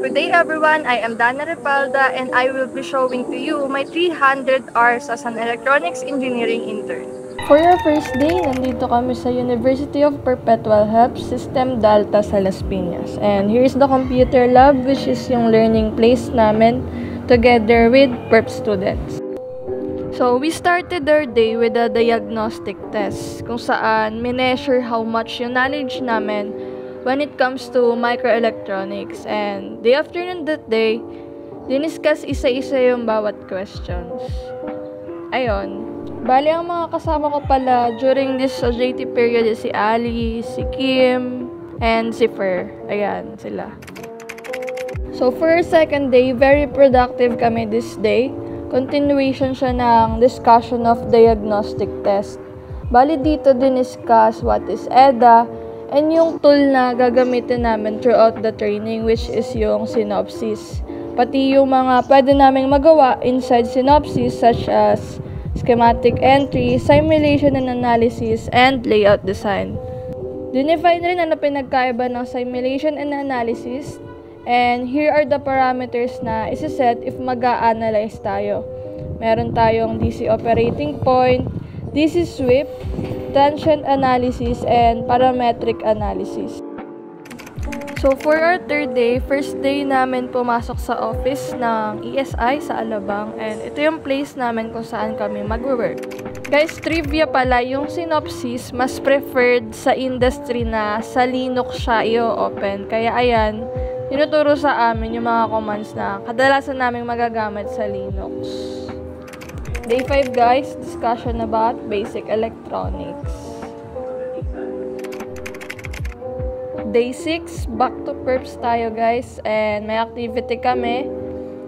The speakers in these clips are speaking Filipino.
Good day everyone, I am Dana Repalda and I will be showing to you my 300 hours as an electronics engineering intern. For our first day, nandito kami sa University of Perpetual Help, System Dalta sa Las Piñas. And here's the computer lab, which is yung learning place namin together with PERP students. So, we started our day with a diagnostic test kung saan mineasure how much yung knowledge namin when it comes to microelectronics. And the afternoon that day, diniscuss isa-isa yung bawat questions. Ayun. Bali, ang mga kasama ko pala during this JT period is si Ali, si Kim, and si Fer. Ayan, sila. So, for our second day, very productive kami this day. Continuation siya ng discussion of diagnostic test. Bali, dito diniscuss what is EDA and yung tool na gagamitin namin throughout the training, which is yung Synopsys. Pati yung mga pwede naming magawa inside Synopsys such as schematic entry, simulation and analysis, and layout design. Dinefine rin ano pinagkaiba ng simulation and analysis, and here are the parameters na isa-set if mag-a-analyze tayo. Meron tayong DC operating point, DC sweep, transient analysis, and parametric analysis. So, for our third day, first day namin pumasok sa office ng ESI sa Alabang, and ito yung place namin kung saan kami mag-work. Guys, trivia pala, yung Synopsys mas preferred sa industry na sa Linux siya i-open. Kaya ayan, tinuturo sa amin yung mga commands na kadalasan namin magagamit sa Linux. Day 5 guys, discussion about basic electronics. Day 6, back to PERPs tayo guys, and may activity kami,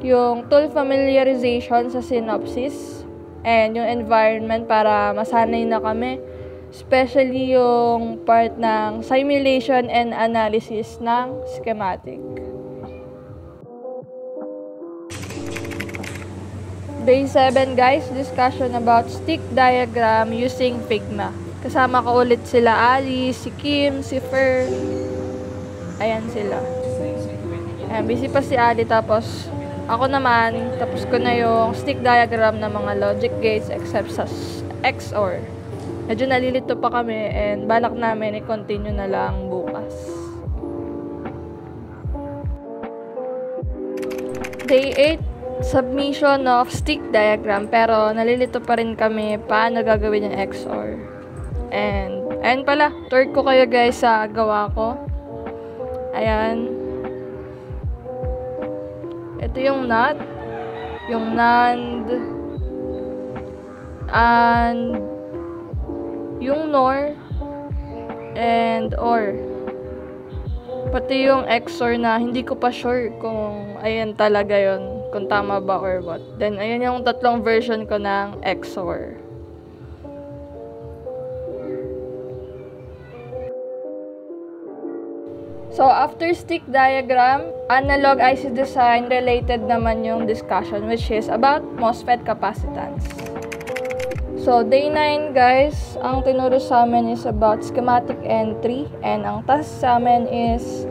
yung tool familiarization sa Synopsys, and yung environment para masanay na kami, especially yung part ng simulation and analysis ng schematic. Day 7 guys, discussion about stick diagram using Figma. Kasama ko ulit sila Ali, si Kim, si Fer. Ayan sila. Ayan, busy pa si Ali, tapos ako naman, tapos ko na yung stick diagram ng mga logic gates except sa XOR. Medyo nalilito pa kami and balak namin i-continue na lang bukas. Day 8, submission of stick diagram, pero nalilito pa rin kami paano gagawin yung XOR. And, ayan pala, tour ko kayo guys sa gawa ko. Ayan. Ito yung NOT, yung NAND, and yung NOR, and OR. Pati yung XOR na hindi ko pa sure kung ayan talaga yon, kung tama ba or what. Then, ayan yung tatlong version ko ng XOR. So, after stick diagram, analog IC design related naman yung discussion, which is about MOSFET capacitance. So, day 9 guys, ang tinuro sa amin is about schematic entry, and ang task sa amin is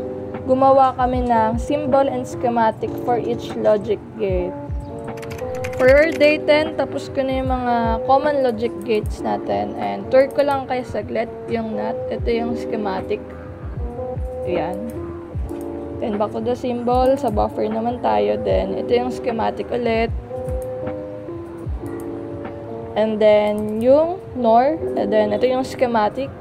gumawa kami ng symbol and schematic for each logic gate. For our day 10, tapos ko na yung mga common logic gates natin, and tour ko lang kayo saglit yung NOT. Ito yung schematic. Ayan. Then, back to the symbol. Sa buffer naman tayo. Then, ito yung schematic ulit. And then, yung NOR. And then, ito yung schematic.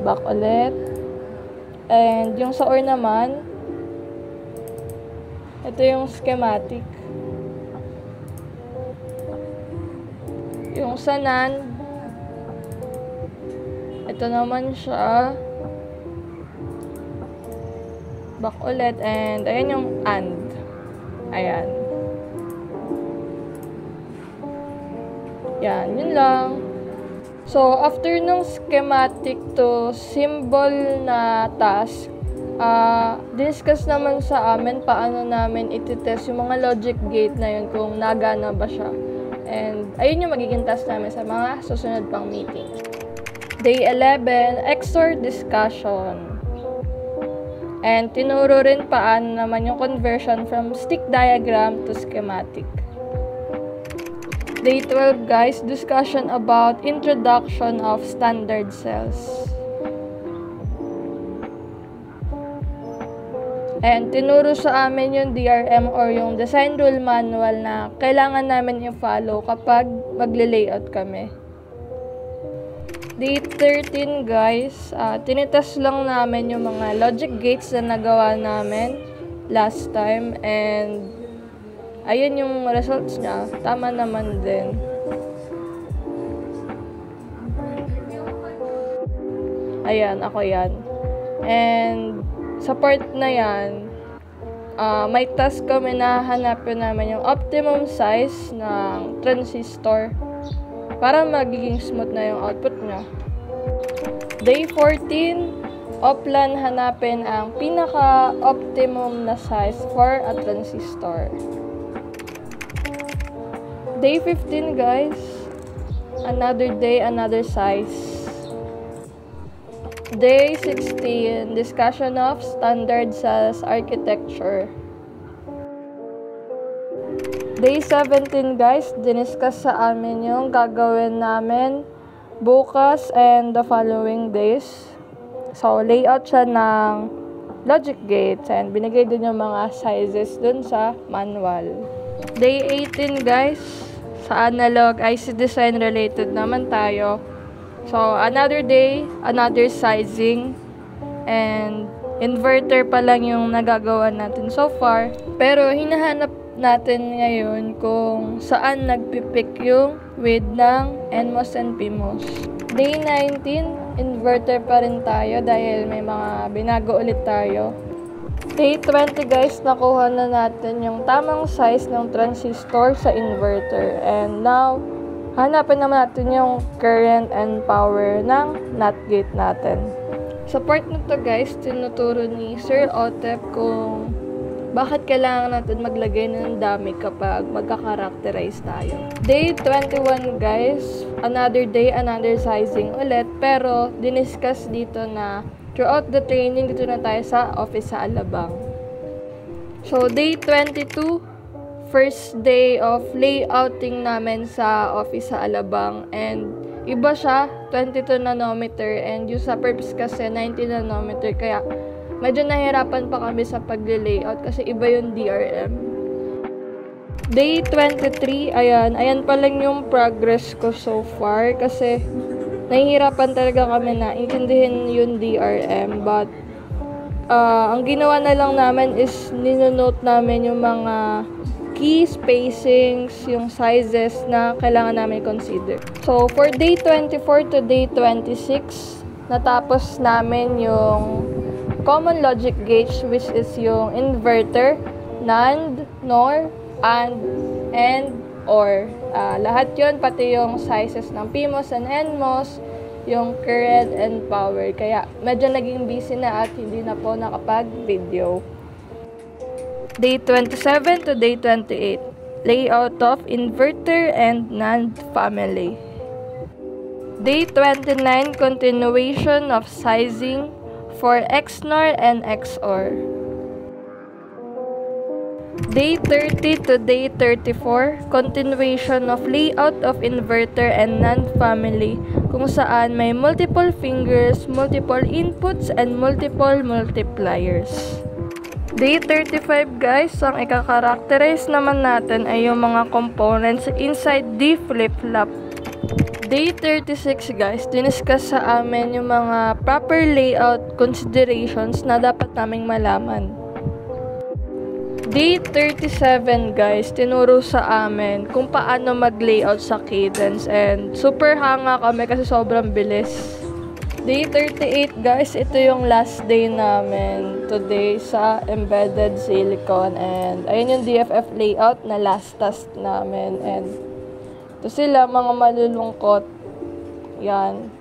Back ulit. And, yung sa OR naman, ito yung schematic. Yung sa NAND, ito naman siya. Back ulit. And, ayan yung AND. Ayan. Yan. Yun lang. So, after nung schematic to symbol na task, discuss naman sa amin paano namin ititest yung mga logic gate na yun kung nagana ba siya. And, ayun yung magiging task namin sa mga susunod pang meeting. Day 11, XOR discussion. And tinuro rin paano naman yung conversion from stick diagram to schematic. Day 12 guys, discussion about introduction of standard cells. And tinuro sa amin yung DRM or yung design rule manual na kailangan namin i-follow kapag magle-layout kami. Day 13 guys, tinitest lang namin yung mga logic gates na nagawa namin last time and ayun yung results niya. Tama naman din. Ayan, ako yan. And sa part na yan, may task kami na hanapin namin yung optimum size ng transistor para magiging smooth na yung output niya. Day 14, offline hanapin ang pinaka-optimum na size for a transistor. Day 15 guys, another day, another size. Day 16, discussion of standard cells architecture. Day 17 guys, diniscuss sa amin yung gagawin namin bukas and the following days. So, layout siya ng logic gates and binigay din yung mga sizes dun sa manual. Day 18 guys, sa analog IC design related naman tayo. So, another day, another sizing, and inverter pa lang yung nagagawa natin so far. Pero, hinahanap natin ngayon kung saan nagpipick yung width ng NMOS and PMOS. Day 19, inverter pa rin tayo dahil may mga binago ulit tayo. Day 20 guys, nakuha na natin yung tamang size ng transistor sa inverter. And now, hanapin naman natin yung current and power ng NOT gate natin. Sa part na to guys, tinuturo ni Sir Otep kung bakit kailangan natin maglagay ng dami kapag magka-characterize tayo. Day 21 guys, another day, another sizing ulit. Pero, diniscuss dito na throughout the training, dito na tayo sa office sa Alabang. So, day 22, first day of layouting namin sa office sa Alabang and iba siya, 22 nanometer and yung sa PERPS kasi 90 nanometer kaya medyo nahirapan pa kami sa pag-layout kasi iba yung DRM. Day 23, ayan pa lang yung progress ko so far kasi nahihirapan talaga kami na intindihin yung DRM but ang ginawa na lang namin is ninonote namin yung mga key spacings, yung sizes na kailangan namin consider. So, for day 24 to day 26, natapos namin yung common logic gauge which is yung inverter, NAND, NOR, AND, OR. Lahat yun, pati yung sizes ng PMOS and NMOS, yung current and power. Kaya, medyo naging busy na at hindi na po nakapag-video. Day 27 to day 28, layout of inverter and NAND family. Day 29, continuation of sizing for XNOR and XOR. Day 30 to day 34, continuation of layout of inverter and NAND family kung saan may multiple fingers, multiple inputs, and multiple multipliers. Day 35 guys, ang ika-characterize naman natin ay yung mga components inside the flip-flop. Day 36 guys, diniscuss sa amin yung mga proper layout considerations na dapat naming malaman. Day 37 guys, tinuro sa amin kung paano mag-layout sa Cadence and super hanga kami kasi sobrang bilis. Day 38 guys, ito yung last day namin today sa Embedded Silicon and ayun yung DFF layout na last task namin and ito sila mga malulungkot yan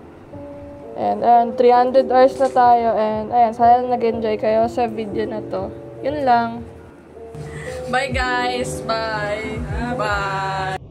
and 300 hours na tayo and ayan, sana nag-enjoy kayo sa video na to. Yun lang. Bye guys! Bye! Bye!